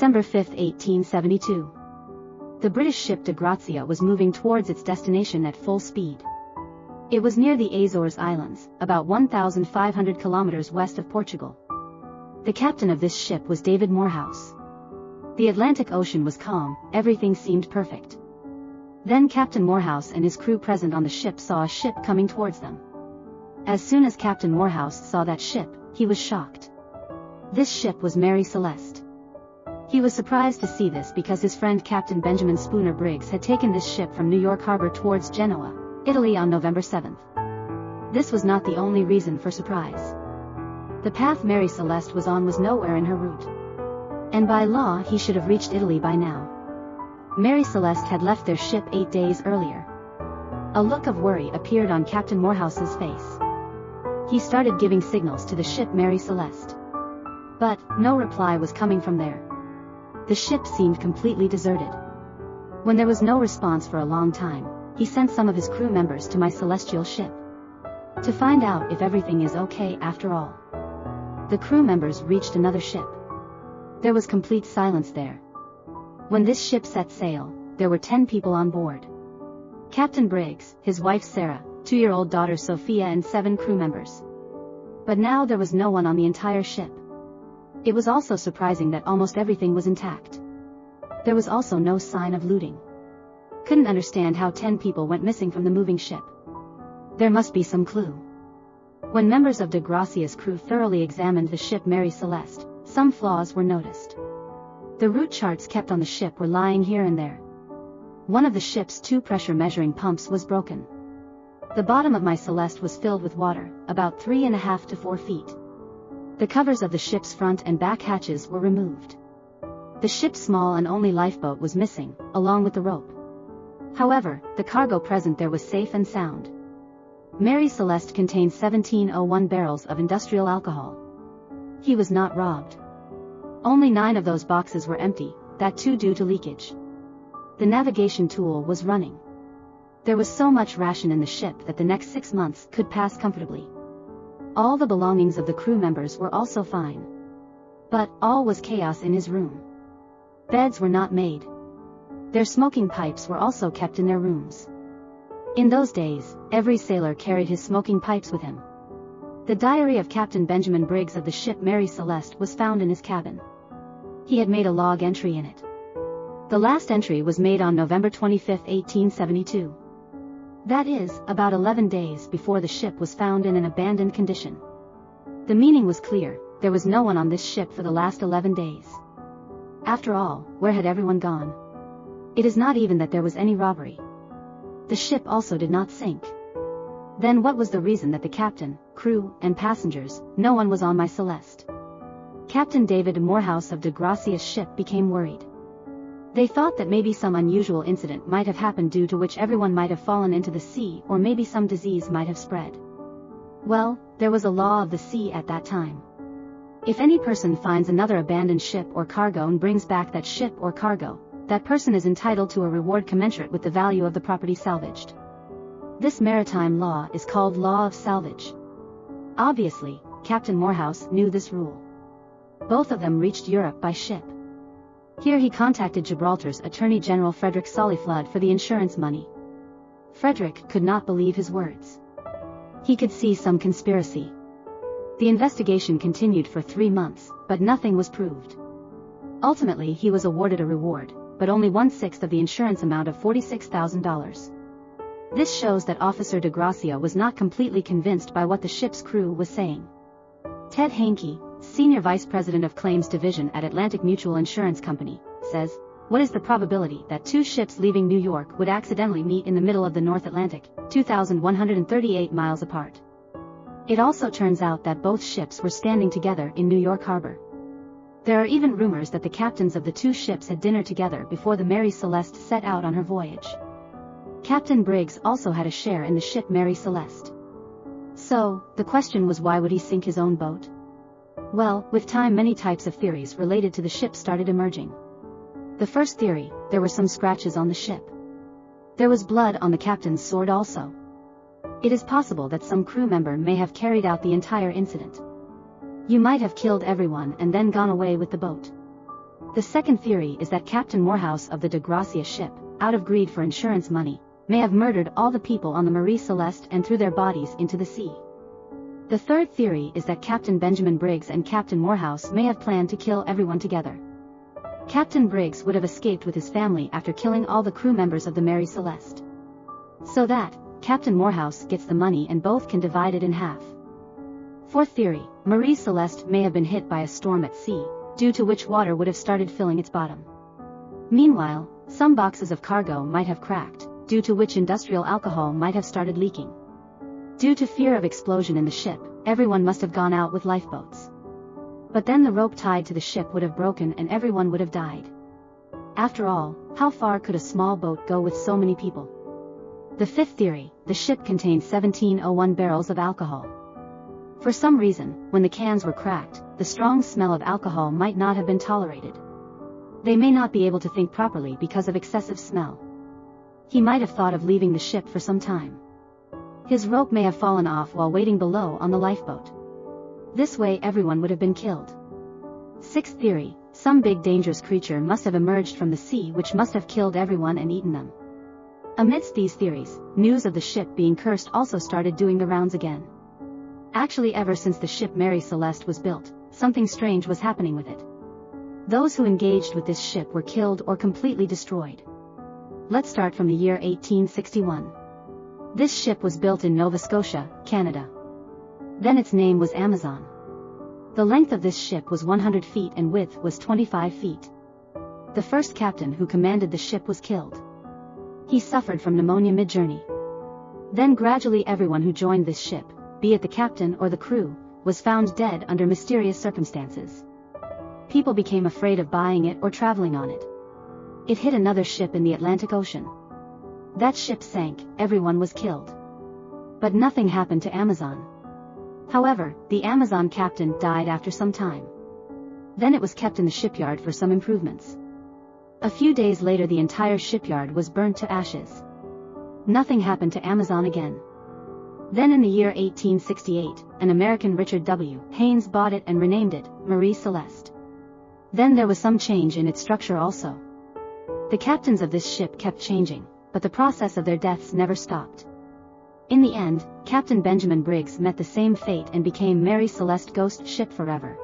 November 5, 1872. The British ship de Grazia was moving towards its destination at full speed. It was near the Azores Islands, about 1,500 kilometers west of Portugal. The captain of this ship was David Morehouse. The Atlantic Ocean was calm, everything seemed perfect. Then Captain Morehouse and his crew present on the ship saw a ship coming towards them. As soon as Captain Morehouse saw that ship, he was shocked. This ship was Mary Celeste. He was surprised to see this because his friend Captain Benjamin Spooner Briggs had taken this ship from New York Harbor towards Genoa, Italy on November 7th. This was not the only reason for surprise. The path Mary Celeste was on was nowhere in her route. And by law he should have reached Italy by now. Mary Celeste had left their ship 8 days earlier. A look of worry appeared on Captain Morehouse's face. He started giving signals to the ship Mary Celeste. But no reply was coming from there. The ship seemed completely deserted. When there was no response for a long time, he sent some of his crew members to my celestial ship to find out if everything is okay after all. The crew members reached another ship. There was complete silence there. When this ship set sail, there were 10 people on board. Captain Briggs, his wife Sarah, 2-year-old daughter Sophia and 7 crew members. But now there was no one on the entire ship. It was also surprising that almost everything was intact. There was also no sign of looting. Couldn't understand how 10 people went missing from the moving ship. There must be some clue. When members of de Gracia's crew thoroughly examined the ship Mary Celeste, some flaws were noticed. The route charts kept on the ship were lying here and there. One of the ship's 2 pressure measuring pumps was broken. The bottom of my Celeste was filled with water, about 3.5 to 4 feet. The covers of the ship's front and back hatches were removed. The ship's small and only lifeboat was missing, along with the rope. However, the cargo present there was safe and sound. Mary Celeste contained 1701 barrels of industrial alcohol. He was not robbed. Only 9 of those boxes were empty, that too due to leakage. The navigation tool was running. There was so much ration in the ship that the next 6 months could pass comfortably. All the belongings of the crew members were also fine. But all was chaos in his room. Beds were not made. Their smoking pipes were also kept in their rooms. In those days, every sailor carried his smoking pipes with him. The diary of Captain Benjamin Briggs of the ship Mary Celeste was found in his cabin. He had made a log entry in it. The last entry was made on November 25, 1872. That is, about 11 days before the ship was found in an abandoned condition. The meaning was clear, there was no one on this ship for the last 11 days. After all, where had everyone gone? It is not even that there was any robbery. The ship also did not sink. Then what was the reason that the captain, crew, and passengers, no one was on my Celeste? Captain David Morehouse of de Gracia's ship became worried. They thought that maybe some unusual incident might have happened due to which everyone might have fallen into the sea, or maybe some disease might have spread. Well, there was a law of the sea at that time. If any person finds another abandoned ship or cargo and brings back that ship or cargo, that person is entitled to a reward commensurate with the value of the property salvaged. This maritime law is called law of salvage. Obviously, Captain Morehouse knew this rule. Both of them reached Europe by ship. Here he contacted Gibraltar's Attorney General Frederick Solly-Flood for the insurance money. Frederick could not believe his words. He could see some conspiracy. The investigation continued for 3 months, but nothing was proved. Ultimately he was awarded a reward, but only 1/6 of the insurance amount of $46,000. This shows that Officer de Gracia was not completely convinced by what the ship's crew was saying. Ted Hankey, Senior Vice President of Claims Division at Atlantic Mutual Insurance Company, says, "What is the probability that 2 ships leaving New York would accidentally meet in the middle of the North Atlantic, 2,138 miles apart? It also turns out that both ships were standing together in New York Harbor. There are even rumors that the captains of the 2 ships had dinner together before the Mary Celeste set out on her voyage. Captain Briggs also had a share in the ship Mary Celeste. So, the question was, why would he sink his own boat? Well, with time many types of theories related to the ship started emerging. The first theory, there were some scratches on the ship. There was blood on the captain's sword also. It is possible that some crew member may have carried out the entire incident. You might have killed everyone and then gone away with the boat. The second theory is that Captain Morehouse of the de Gracia ship, out of greed for insurance money, may have murdered all the people on the Marie Celeste and threw their bodies into the sea. The third theory is that Captain Benjamin Briggs and Captain Morehouse may have planned to kill everyone together. Captain Briggs would have escaped with his family after killing all the crew members of the Mary Celeste. So that, Captain Morehouse gets the money and both can divide it in half. Fourth theory, Marie Celeste may have been hit by a storm at sea, due to which water would have started filling its bottom. Meanwhile, some boxes of cargo might have cracked, due to which industrial alcohol might have started leaking. Due to fear of explosion in the ship, everyone must have gone out with lifeboats. But then the rope tied to the ship would have broken and everyone would have died. After all, how far could a small boat go with so many people? The fifth theory, the ship contained 1701 barrels of alcohol. For some reason, when the cans were cracked, the strong smell of alcohol might not have been tolerated. They may not be able to think properly because of excessive smell. He might have thought of leaving the ship for some time. His rope may have fallen off while waiting below on the lifeboat. This way everyone would have been killed. Sixth theory, some big dangerous creature must have emerged from the sea which must have killed everyone and eaten them. Amidst these theories, news of the ship being cursed also started doing the rounds again. Actually, ever since the ship Mary Celeste was built, something strange was happening with it. Those who engaged with this ship were killed or completely destroyed. Let's start from the year 1861. This ship was built in Nova Scotia, Canada. Then its name was Amazon. The length of this ship was 100 feet and width was 25 feet. The first captain who commanded the ship was killed. He suffered from pneumonia mid-journey. Then gradually everyone who joined this ship, be it the captain or the crew, was found dead under mysterious circumstances. People became afraid of buying it or traveling on it. It hit another ship in the Atlantic Ocean. That ship sank, everyone was killed. But nothing happened to Amazon. However, the Amazon captain died after some time. Then it was kept in the shipyard for some improvements. A few days later the entire shipyard was burnt to ashes. Nothing happened to Amazon again. Then in the year 1868, an American Richard W. Haynes bought it and renamed it Marie Celeste. Then there was some change in its structure also. The captains of this ship kept changing, but the process of their deaths never stopped. In the end, Captain Benjamin Briggs met the same fate and became Mary Celeste ghost ship forever.